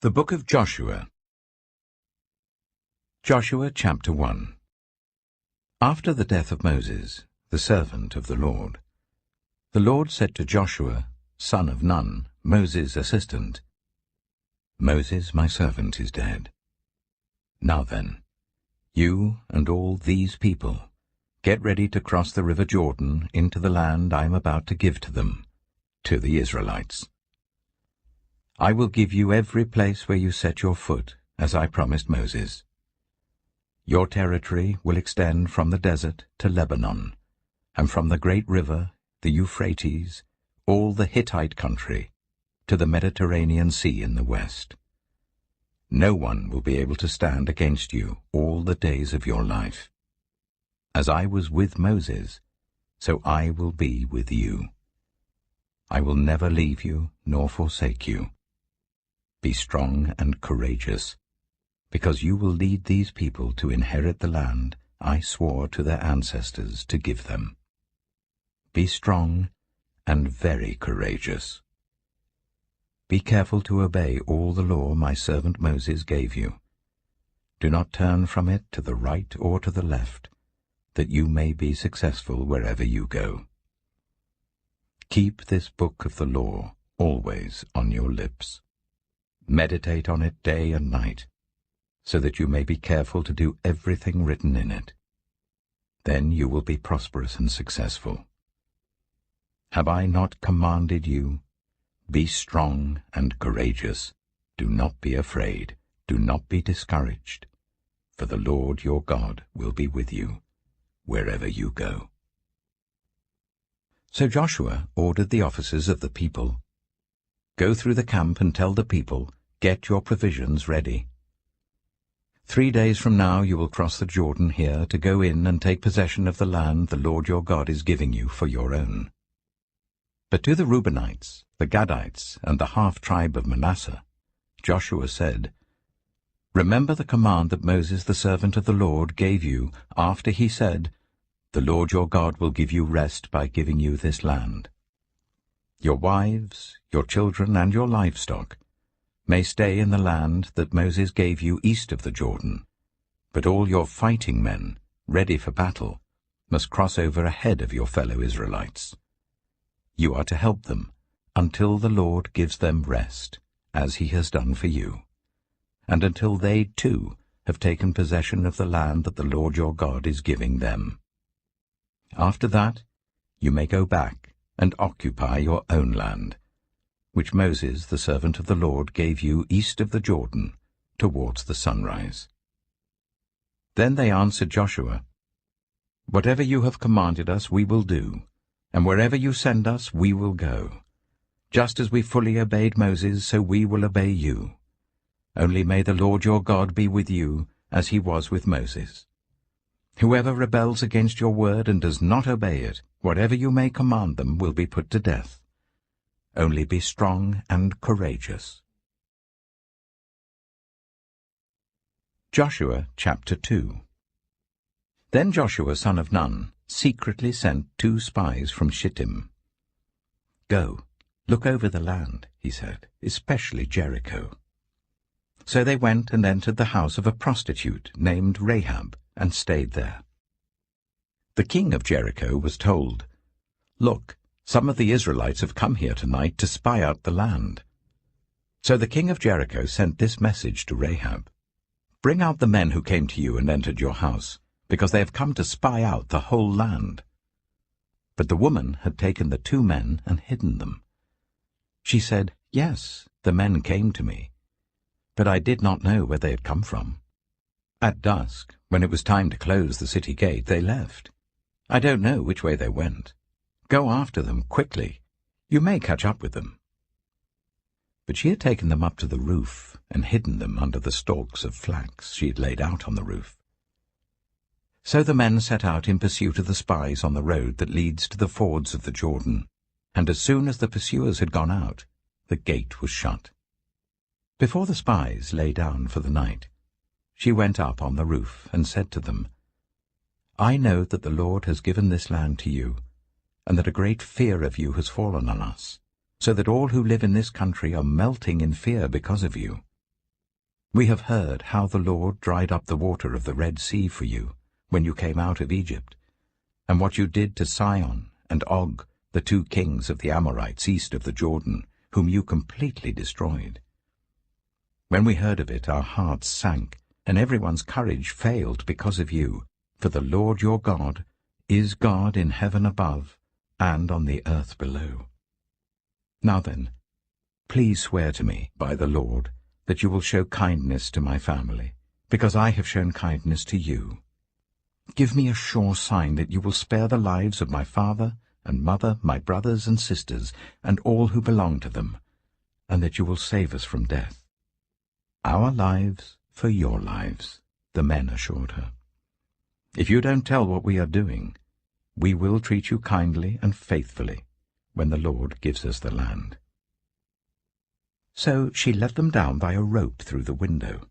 The Book of Joshua. Joshua chapter 1. After the death of Moses, the servant of the Lord said to Joshua, son of Nun, Moses' assistant, Moses, my servant, is dead. Now then, you and all these people, get ready to cross the river Jordan into the land I am about to give to them, to the Israelites. I will give you every place where you set your foot, as I promised Moses. Your territory will extend from the desert to Lebanon, and from the great river, the Euphrates, all the Hittite country, to the Mediterranean Sea in the west. No one will be able to stand against you all the days of your life. As I was with Moses, so I will be with you. I will never leave you nor forsake you. Be strong and courageous, because you will lead these people to inherit the land I swore to their ancestors to give them. Be strong and very courageous. Be careful to obey all the law my servant Moses gave you. Do not turn from it to the right or to the left, that you may be successful wherever you go. Keep this book of the law always on your lips. Meditate on it day and night, so that you may be careful to do everything written in it. Then you will be prosperous and successful. Have I not commanded you? Be strong and courageous. Do not be afraid. Do not be discouraged. For the Lord your God will be with you, wherever you go. So Joshua ordered the officers of the people, Go through the camp and tell the people, Get your provisions ready. 3 days from now you will cross the Jordan here to go in and take possession of the land the Lord your God is giving you for your own. But to the Reubenites, the Gadites, and the half-tribe of Manasseh, Joshua said, Remember the command that Moses the servant of the Lord gave you after he said, The Lord your God will give you rest by giving you this land. Your wives, your children, and your livestock may stay in the land that Moses gave you east of the Jordan, but all your fighting men, ready for battle, must cross over ahead of your fellow Israelites. You are to help them until the Lord gives them rest, as he has done for you, and until they too have taken possession of the land that the Lord your God is giving them. After that, you may go back and occupy your own land, which Moses, the servant of the Lord, gave you east of the Jordan, towards the sunrise. Then they answered Joshua, Whatever you have commanded us we will do, and wherever you send us we will go. Just as we fully obeyed Moses, so we will obey you. Only may the Lord your God be with you, as he was with Moses. Whoever rebels against your word and does not obey it, whatever you may command them, will be put to death. Only be strong and courageous. Joshua chapter 2. Then Joshua son of Nun secretly sent 2 spies from Shittim. Go, look over the land, he said, especially Jericho. So they went and entered the house of a prostitute named Rahab, and stayed there. The king of Jericho was told, Look, some of the Israelites have come here tonight to spy out the land. So the king of Jericho sent this message to Rahab, Bring out the men who came to you and entered your house, because they have come to spy out the whole land. But the woman had taken the 2 men and hidden them. She said, Yes, the men came to me, but I did not know where they had come from. At dusk, when it was time to close the city gate, they left. I don't know which way they went. Go after them quickly. You may catch up with them. But she had taken them up to the roof and hidden them under the stalks of flax she had laid out on the roof. So the men set out in pursuit of the spies on the road that leads to the fords of the Jordan, and as soon as the pursuers had gone out, the gate was shut. Before the spies lay down for the night, she went up on the roof and said to them, I know that the Lord has given this land to you, and that a great fear of you has fallen on us, so that all who live in this country are melting in fear because of you. We have heard how the Lord dried up the water of the Red Sea for you when you came out of Egypt, and what you did to Sihon and Og, the 2 kings of the Amorites east of the Jordan, whom you completely destroyed. When we heard of it, our hearts sank, and everyone's courage failed because of you, for the Lord your God is God in heaven above and on the earth below. Now then, please swear to me by the Lord that you will show kindness to my family, because I have shown kindness to you. Give me a sure sign that you will spare the lives of my father and mother, my brothers and sisters, and all who belong to them, and that you will save us from death. Our lives for your lives, the men assured her. If you don't tell what we are doing, we will treat you kindly and faithfully when the Lord gives us the land. So she let them down by a rope through the window,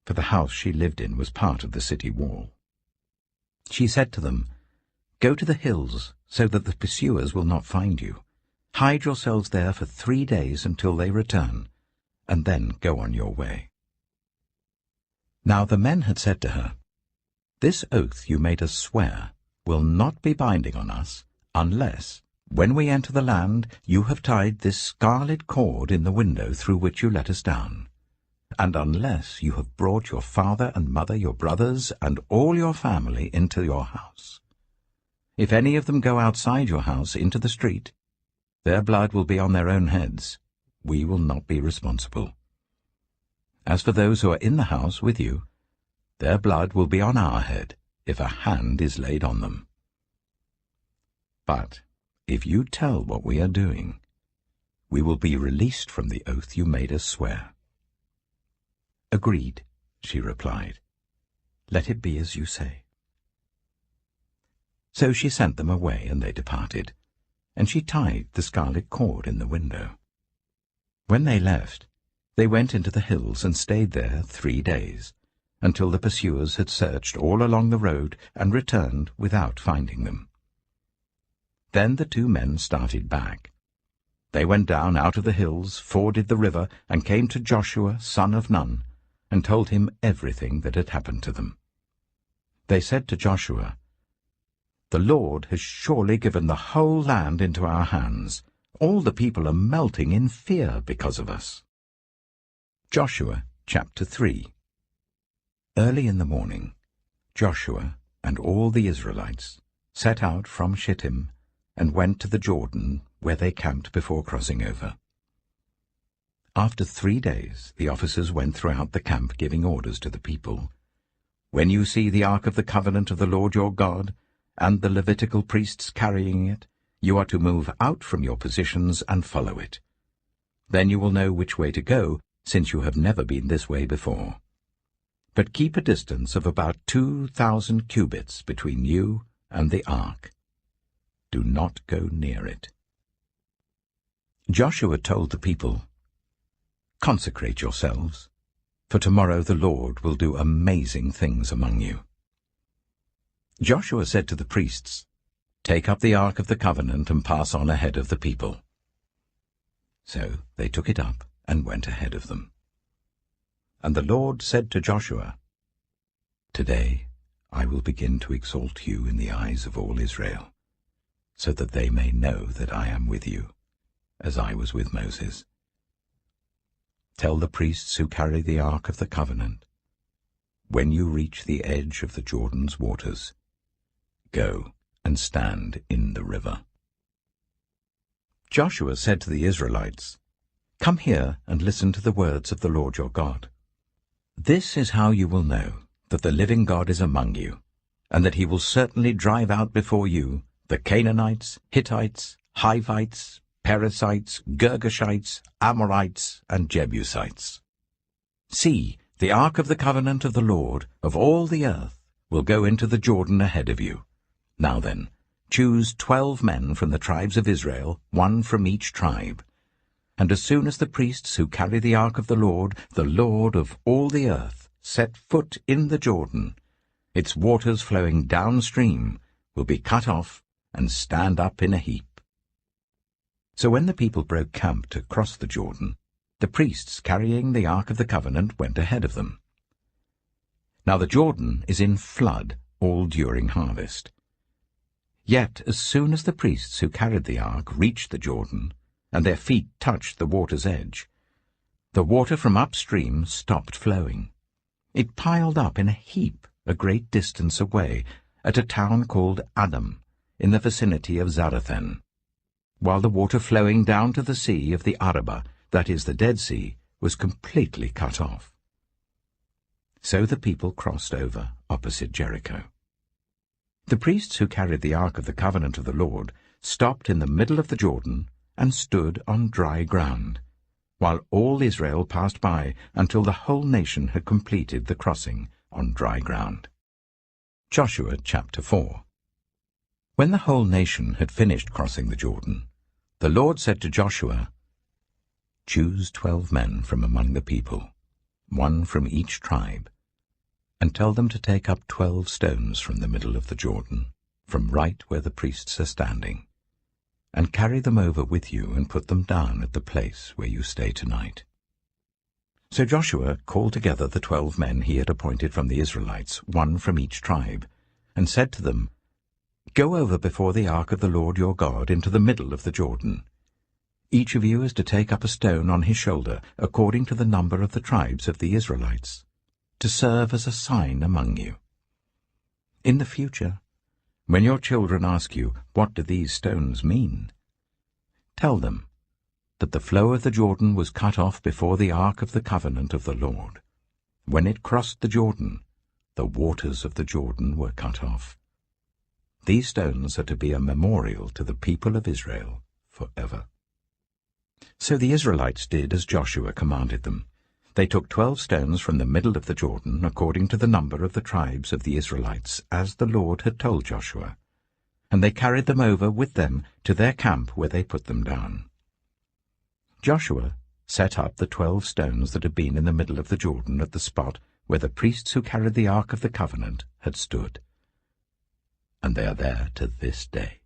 for the house she lived in was part of the city wall. She said to them, "Go to the hills, so that the pursuers will not find you. Hide yourselves there for 3 days until they return, and then go on your way." Now the men had said to her, "This oath you made us swear will not be binding on us unless, when we enter the land, you have tied this scarlet cord in the window through which you let us down, and unless you have brought your father and mother, your brothers, and all your family into your house. If any of them go outside your house into the street, their blood will be on their own heads. We will not be responsible. As for those who are in the house with you, their blood will be on our head if a hand is laid on them. But if you tell what we are doing, we will be released from the oath you made us swear." "Agreed," she replied. "Let it be as you say." So she sent them away, and they departed, and she tied the scarlet cord in the window. When they left, they went into the hills and stayed there 3 days, until the pursuers had searched all along the road and returned without finding them. Then the 2 men started back. They went down out of the hills, forded the river, and came to Joshua, son of Nun, and told him everything that had happened to them. They said to Joshua, "The Lord has surely given the whole land into our hands. All the people are melting in fear because of us." Joshua chapter 3. Early in the morning, Joshua and all the Israelites set out from Shittim and went to the Jordan, where they camped before crossing over. After 3 days, the officers went throughout the camp giving orders to the people. "When you see the Ark of the Covenant of the Lord your God, and the Levitical priests carrying it, you are to move out from your positions and follow it. Then you will know which way to go, since you have never been this way before. But keep a distance of about 2,000 cubits between you and the ark. Do not go near it." Joshua told the people, "Consecrate yourselves, for tomorrow the Lord will do amazing things among you." Joshua said to the priests, "Take up the Ark of the Covenant and pass on ahead of the people." So they took it up and went ahead of them. And the Lord said to Joshua, "Today I will begin to exalt you in the eyes of all Israel, so that they may know that I am with you, as I was with Moses. Tell the priests who carry the Ark of the Covenant, when you reach the edge of the Jordan's waters, go and stand in the river." Joshua said to the Israelites, "Come here and listen to the words of the Lord your God. This is how you will know that the living God is among you, and that he will certainly drive out before you the Canaanites, Hittites, Hivites, Perizzites, Girgashites, Amorites, and Jebusites. See, the Ark of the Covenant of the Lord of all the earth will go into the Jordan ahead of you. Now then, choose 12 men from the tribes of Israel, 1 from each tribe. And as soon as the priests who carry the Ark of the Lord of all the earth, set foot in the Jordan, its waters flowing downstream will be cut off and stand up in a heap." So when the people broke camp to cross the Jordan, The priests carrying the Ark of the Covenant went ahead of them. Now the Jordan is in flood all during harvest. Yet as soon as the priests who carried the ark reached the Jordan, and their feet touched the water's edge, the water from upstream stopped flowing. It piled up in a heap a great distance away at a town called Adam, in the vicinity of Zarethan, while the water flowing down to the sea of the Arabah, that is the Dead Sea, was completely cut off. So the people crossed over opposite Jericho. The priests who carried the Ark of the Covenant of the Lord stopped in the middle of the Jordan and stood on dry ground, while all Israel passed by until the whole nation had completed the crossing on dry ground. Joshua chapter 4. When the whole nation had finished crossing the Jordan, the Lord said to Joshua, "Choose 12 men from among the people, 1 from each tribe, and tell them to take up 12 stones from the middle of the Jordan, from right where the priests are standing, and carry them over with you and put them down at the place where you stay tonight." So Joshua called together the 12 men he had appointed from the Israelites, 1 from each tribe, and said to them, "Go over before the ark of the Lord your God into the middle of the Jordan. Each of you is to take up a stone on his shoulder, according to the number of the tribes of the Israelites, to serve as a sign among you. In the future, when your children ask you, 'What do these stones mean?' tell them that the flow of the Jordan was cut off before the Ark of the Covenant of the Lord. When it crossed the Jordan, the waters of the Jordan were cut off. These stones are to be a memorial to the people of Israel forever." So the Israelites did as Joshua commanded them. They took 12 stones from the middle of the Jordan, according to the number of the tribes of the Israelites, as the Lord had told Joshua, and they carried them over with them to their camp where they put them down. Joshua set up the 12 stones that had been in the middle of the Jordan at the spot where the priests who carried the Ark of the Covenant had stood, and they are there to this day.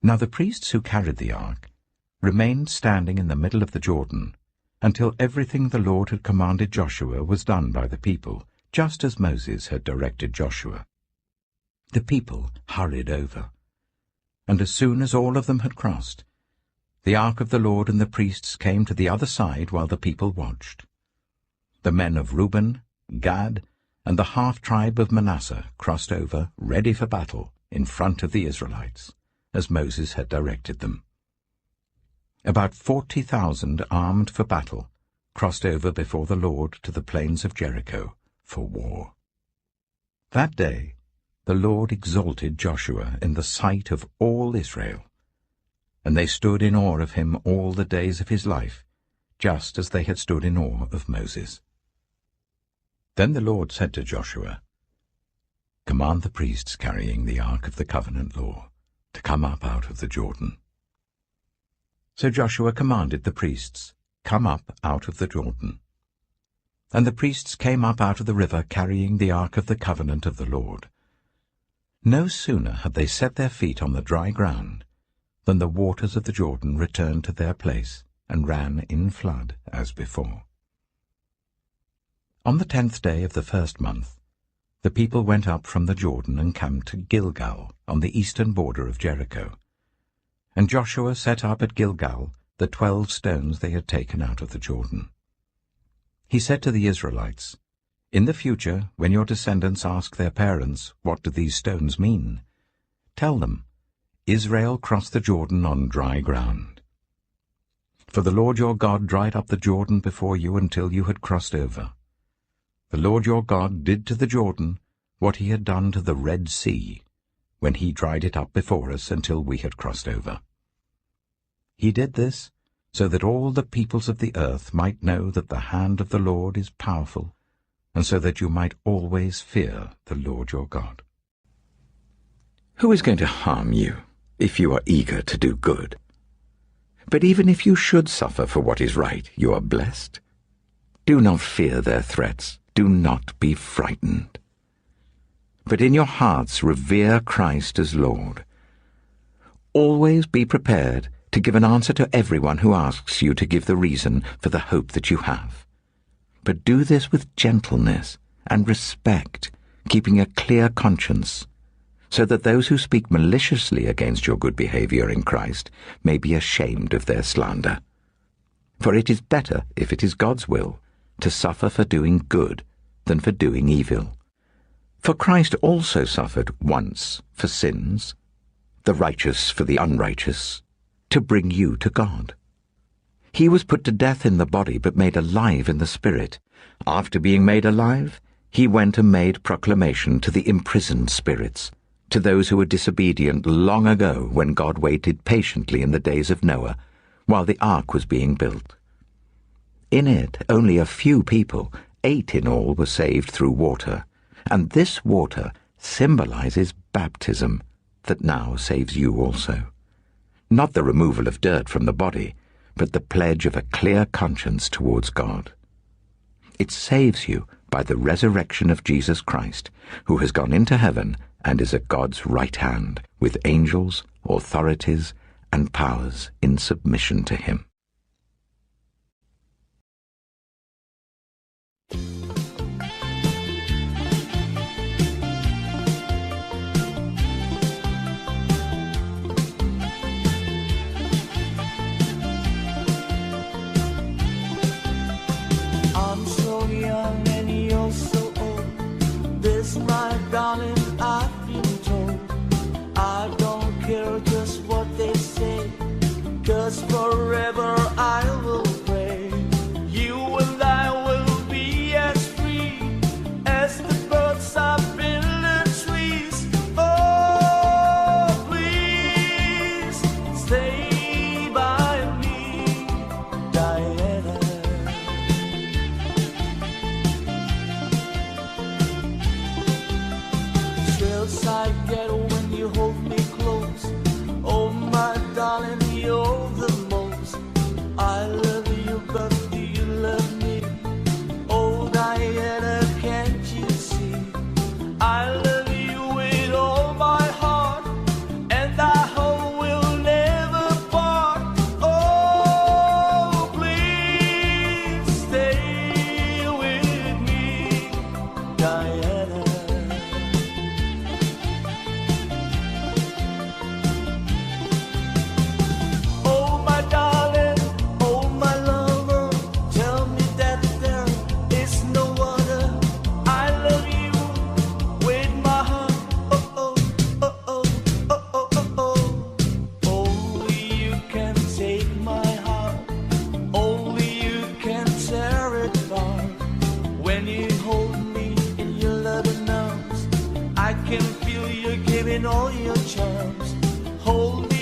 Now the priests who carried the ark remained standing in the middle of the Jordan until everything the Lord had commanded Joshua was done by the people, just as Moses had directed Joshua. The people hurried over, and as soon as all of them had crossed, the ark of the Lord and the priests came to the other side while the people watched. The men of Reuben, Gad, and the half-tribe of Manasseh crossed over, ready for battle, in front of the Israelites, as Moses had directed them. About 40,000 armed for battle crossed over before the Lord to the plains of Jericho for war. That day the Lord exalted Joshua in the sight of all Israel, and they stood in awe of him all the days of his life, just as they had stood in awe of Moses. Then the Lord said to Joshua, "Command the priests carrying the Ark of the Covenant law to come up out of the Jordan." So Joshua commanded the priests, "Come up out of the Jordan." And the priests came up out of the river carrying the Ark of the Covenant of the Lord. No sooner had they set their feet on the dry ground than the waters of the Jordan returned to their place and ran in flood as before. On the 10th day of the 1st month, the people went up from the Jordan and camped to Gilgal on the eastern border of Jericho. And Joshua set up at Gilgal the 12 stones they had taken out of the Jordan. He said to the Israelites, "In the future, when your descendants ask their parents, 'What do these stones mean?' tell them, 'Israel crossed the Jordan on dry ground.' For the Lord your God dried up the Jordan before you until you had crossed over. The Lord your God did to the Jordan what he had done to the Red Sea, when he dried it up before us until we had crossed over. He did this so that all the peoples of the earth might know that the hand of the Lord is powerful, and so that you might always fear the Lord your God." Who is going to harm you if you are eager to do good? But even if you should suffer for what is right, you are blessed. Do not fear their threats. Do not be frightened. But in your hearts revere Christ as Lord. Always be prepared to give an answer to everyone who asks you to give the reason for the hope that you have. But do this with gentleness and respect, keeping a clear conscience, so that those who speak maliciously against your good behavior in Christ may be ashamed of their slander. For it is better, if it is God's will, to suffer for doing good than for doing evil. For Christ also suffered once for sins, the righteous for the unrighteous, to bring you to God. He was put to death in the body, but made alive in the spirit. After being made alive, he went and made proclamation to the imprisoned spirits, to those who were disobedient long ago when God waited patiently in the days of Noah, while the ark was being built. In it, only a few people, 8 in all, were saved through water, and this water symbolizes baptism that now saves you also. Not the removal of dirt from the body, but the pledge of a clear conscience towards God. It saves you by the resurrection of Jesus Christ, who has gone into heaven and is at God's right hand, with angels, authorities, and powers in submission to him. I'm so young and you're so old. This, my darling, I've been told. I don't care just what they say, 'cause forever I will pray. You and I will be as free as the birds up in the trees. Oh, please stay by me, Diana. Thrills I get when you hold me close. Oh, my darling, you're the most. I love you, but do you love me? Oh, Diana, can't you see? I love you with all my heart, and I hope we'll never part. Oh, please stay with me, Diana. Oh, my darling, oh, my lover, tell me that there is no other. I love you with my heart. Oh, oh, oh, oh, oh, oh, oh, oh. Only you can take my heart. Only you can tear it apart. When you hold me in your loving arms, I can feel you giving all your charms. Hold